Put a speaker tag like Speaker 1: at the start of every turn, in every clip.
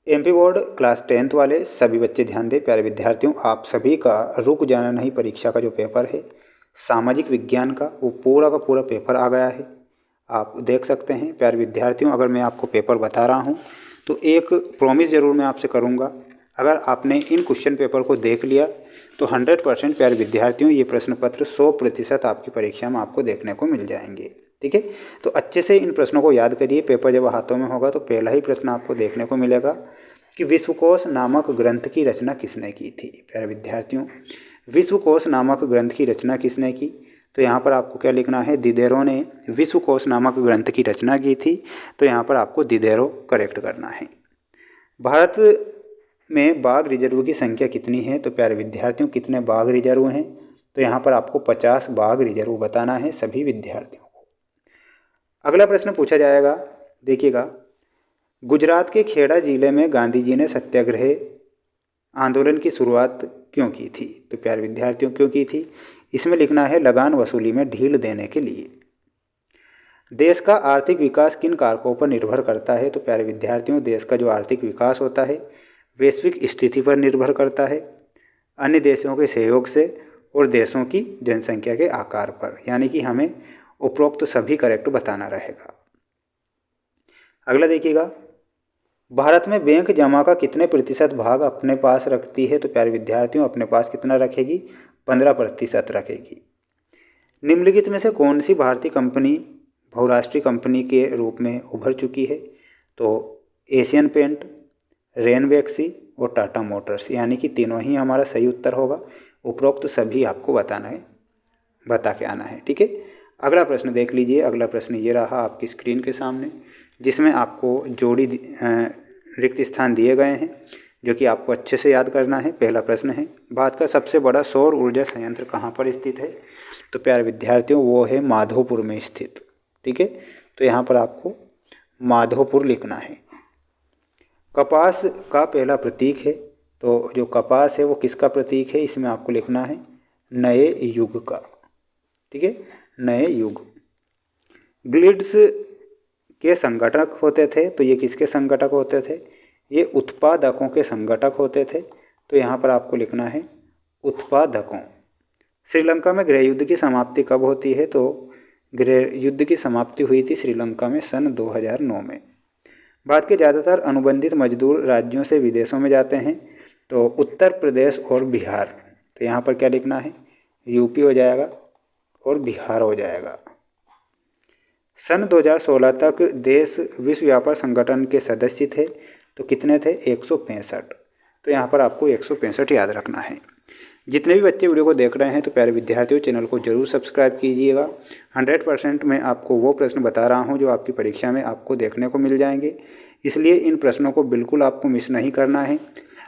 Speaker 1: MP board class 10th वाले सभी बच्चे ध्यान दें। प्यारे विद्यार्थियों, आप सभी का रुक जाना नहीं परीक्षा का जो पेपर है सामाजिक विज्ञान का, वो पूरा का पूरा पेपर आ गया है। आप देख सकते हैं। प्यारे विद्यार्थियों, अगर मैं आपको पेपर बता रहा हूँ तो एक प्रॉमिस ज़रूर मैं आपसे करूँगा। अगर आपने इन क्वेश्चन पेपर को देख लिया तो 100% प्यारे विद्यार्थियों ये प्रश्न पत्र 100% आपकी परीक्षा में आपको देखने को मिल जाएंगे। ठीक है, तो अच्छे से इन प्रश्नों को याद करिए। पेपर जब हाथों में होगा तो पहला ही प्रश्न आपको देखने को मिलेगा कि विश्वकोश नामक ग्रंथ की रचना किसने की थी। प्यारे विद्यार्थियों, विश्वकोश नामक ग्रंथ की रचना किसने की, तो यहाँ पर आपको क्या लिखना है, दिदेरो ने विश्वकोश नामक ग्रंथ की रचना की थी। तो यहाँ पर आपको दिदेरो करेक्ट करना है। भारत में बाघ रिजर्व की संख्या कितनी है, तो प्यारे विद्यार्थियों कितने बाघ रिजर्व हैं, तो यहाँ पर आपको 50 बाघ रिजर्व बताना है सभी विद्यार्थियों को। अगला प्रश्न पूछा जाएगा, देखिएगा, गुजरात के खेड़ा जिले में गांधी जी ने सत्याग्रह आंदोलन की शुरुआत क्यों की थी, तो प्यारे विद्यार्थियों क्यों की थी, इसमें लिखना है लगान वसूली में ढील देने के लिए। देश का आर्थिक विकास किन कारकों पर निर्भर करता है, तो प्यारे विद्यार्थियों देश का जो आर्थिक विकास होता है वैश्विक स्थिति पर निर्भर करता है, अन्य देशों के सहयोग से और देशों की जनसंख्या के आकार पर, यानी कि हमें उपरोक्त तो सभी करेक्ट बताना रहेगा। अगला देखिएगा, भारत में बैंक जमा का कितने प्रतिशत भाग अपने पास रखती है, तो प्यारे विद्यार्थियों अपने पास कितना रखेगी, 15% रखेगी। निम्नलिखित में से कौन सी भारतीय कंपनी बहुराष्ट्रीय कंपनी के रूप में उभर चुकी है, तो एशियन पेंट, रेनवैक्सी और टाटा मोटर्स, यानी कि तीनों ही हमारा सही उत्तर होगा। उपरोक्त सभी आपको बताना है, बता के आना है। ठीक है, अगला प्रश्न देख लीजिए। अगला प्रश्न ये रहा आपकी स्क्रीन के सामने, जिसमें आपको जोड़ी रिक्त स्थान दिए गए हैं जो कि आपको अच्छे से याद करना है। पहला प्रश्न है, भारत का सबसे बड़ा सौर ऊर्जा संयंत्र कहाँ पर स्थित है, तो प्यारे विद्यार्थियों वो है माधोपुर में स्थित। ठीक है, तो यहाँ पर आपको माधोपुर लिखना है। कपास का पहला प्रतीक है, तो जो कपास है वो किसका प्रतीक है, इसमें आपको लिखना है नए युग का। ठीक है, नए युग। ग्लिड्स के संगठक होते थे, तो ये किसके संगठक होते थे, ये उत्पादकों के संगठक होते थे। तो यहाँ पर आपको लिखना है उत्पादकों। श्रीलंका में गृह युद्ध की समाप्ति कब होती है, तो गृह युद्ध की समाप्ति हुई थी श्रीलंका में सन 2009 में। भारत के ज़्यादातर अनुबंधित मजदूर राज्यों से विदेशों में जाते हैं, तो उत्तर प्रदेश और बिहार। तो यहाँ पर क्या लिखना है, यूपी हो जाएगा और बिहार हो जाएगा। सन 2016 तक देश विश्व व्यापार संगठन के सदस्य थे, तो कितने थे, 165। तो यहाँ पर आपको 165 याद रखना है। जितने भी बच्चे वीडियो को देख रहे हैं तो प्यारे विद्यार्थियों चैनल को जरूर सब्सक्राइब कीजिएगा। 100% मैं आपको वो प्रश्न बता रहा हूँ जो आपकी परीक्षा में आपको देखने को मिल जाएंगे, इसलिए इन प्रश्नों को बिल्कुल आपको मिस नहीं करना है।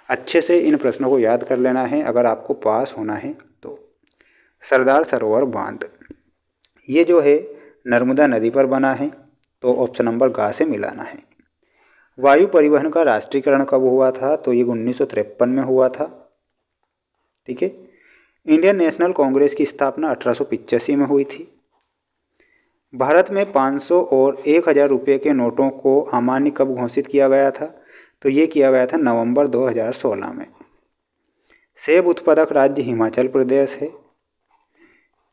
Speaker 1: अच्छे से इन प्रश्नों को याद कर लेना है अगर आपको पास होना है तो। सरदार सरोवर बांध, ये जो है नर्मदा नदी पर बना है, तो ऑप्शन नंबर ग से मिलाना है। वायु परिवहन का राष्ट्रीयकरण कब हुआ था, तो ये 1953 में हुआ था। ठीक है, इंडियन नेशनल कांग्रेस की स्थापना 1885 में हुई थी। भारत में 500 और 1000 रुपये के नोटों को अमान्य कब घोषित किया गया था, तो ये किया गया था नवंबर 2016 में। सेब उत्पादक राज्य हिमाचल प्रदेश है।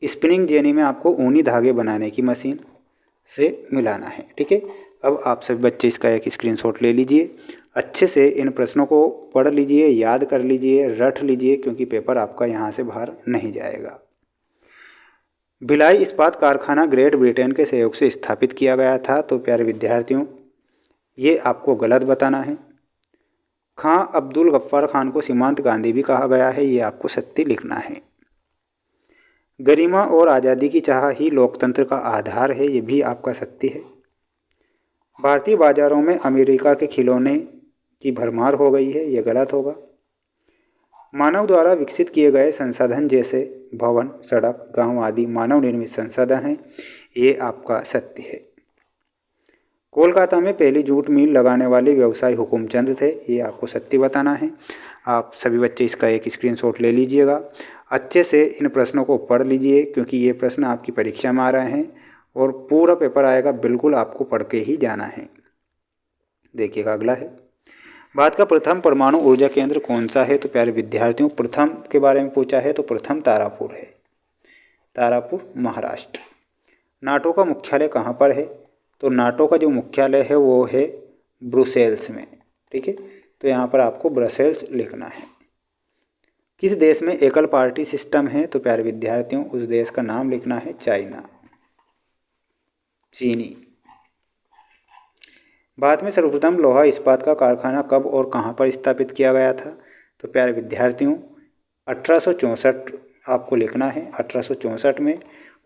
Speaker 1: स्पिनिंग जेनी में आपको ऊनी धागे बनाने की मशीन से मिलाना है। ठीक है, अब आप सभी बच्चे इसका एक स्क्रीनशॉट ले लीजिए, अच्छे से इन प्रश्नों को पढ़ लीजिए, याद कर लीजिए, रट लीजिए, क्योंकि पेपर आपका यहाँ से बाहर नहीं जाएगा। भिलाई इस्पात कारखाना ग्रेट ब्रिटेन के सहयोग से स्थापित किया गया था, तो प्यारे विद्यार्थियों ये आपको गलत बताना है। खां अब्दुल गफ्फार खान को सीमांत गांधी भी कहा गया है, ये आपको सत्य लिखना है। गरिमा और आज़ादी की चाह ही लोकतंत्र का आधार है, ये भी आपका सत्य है। भारतीय बाजारों में अमेरिका के खिलौने की भरमार हो गई है, ये गलत होगा। मानव द्वारा विकसित किए गए संसाधन जैसे भवन, सड़क, गांव आदि मानव निर्मित संसाधन हैं, ये आपका सत्य है। कोलकाता में पहली जूट मिल लगाने वाले व्यवसायी हुकुमचंद थे, ये आपको सत्य बताना है। आप सभी बच्चे इसका एक स्क्रीनशॉट ले लीजिएगा, अच्छे से इन प्रश्नों को पढ़ लीजिए, क्योंकि ये प्रश्न आपकी परीक्षा में आ रहे हैं और पूरा पेपर आएगा, बिल्कुल आपको पढ़ के ही जाना है। देखिएगा अगला है, भारत का प्रथम परमाणु ऊर्जा केंद्र कौन सा है? तो प्यारे विद्यार्थियों, प्रथम के बारे में पूछा है तो प्रथम तारापुर है, तारापुर महाराष्ट्र। नाटो का मुख्यालय कहाँ पर है? तो नाटो का जो मुख्यालय है वो है ब्रुसेल्स में। ठीक है, तो यहाँ पर आपको ब्रसेल्स लिखना है। किस देश में एकल पार्टी सिस्टम है? तो प्यारे विद्यार्थियों, उस देश का नाम लिखना है चाइना, चीनी। भारत में सर्वप्रथम लोहा इस्पात का कारखाना कब और कहाँ पर स्थापित किया गया था? तो प्यारे विद्यार्थियों, 1864 आपको लिखना है, 1864 में,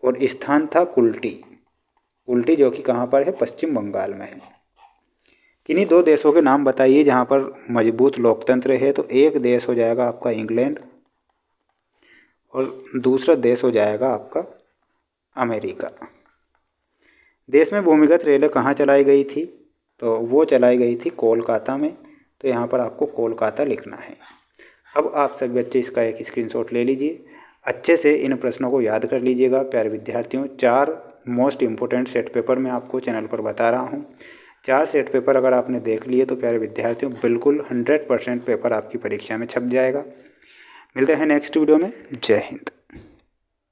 Speaker 1: और स्थान था कुल्टी, कुल्टी जो कि कहाँ पर है? पश्चिम बंगाल में है। किन्हीं दो देशों के नाम बताइए जहाँ पर मजबूत लोकतंत्र है। तो एक देश हो जाएगा आपका इंग्लैंड और दूसरा देश हो जाएगा आपका अमेरिका। देश में भूमिगत रेलें कहाँ चलाई गई थी? तो वो चलाई गई थी कोलकाता में, तो यहाँ पर आपको कोलकाता लिखना है। अब आप सभी बच्चे इसका एक स्क्रीनशॉट ले लीजिए, अच्छे से इन प्रश्नों को याद कर लीजिएगा। प्यारे विद्यार्थियों, 4 मोस्ट इम्पोर्टेंट सेट पेपर मैं आपको चैनल पर बता रहा हूँ। 4 सेट पेपर अगर आपने देख लिए तो प्यारे विद्यार्थियों बिल्कुल 100% पेपर आपकी परीक्षा में छप जाएगा। मिलते हैं नेक्स्ट वीडियो में। जय हिंद।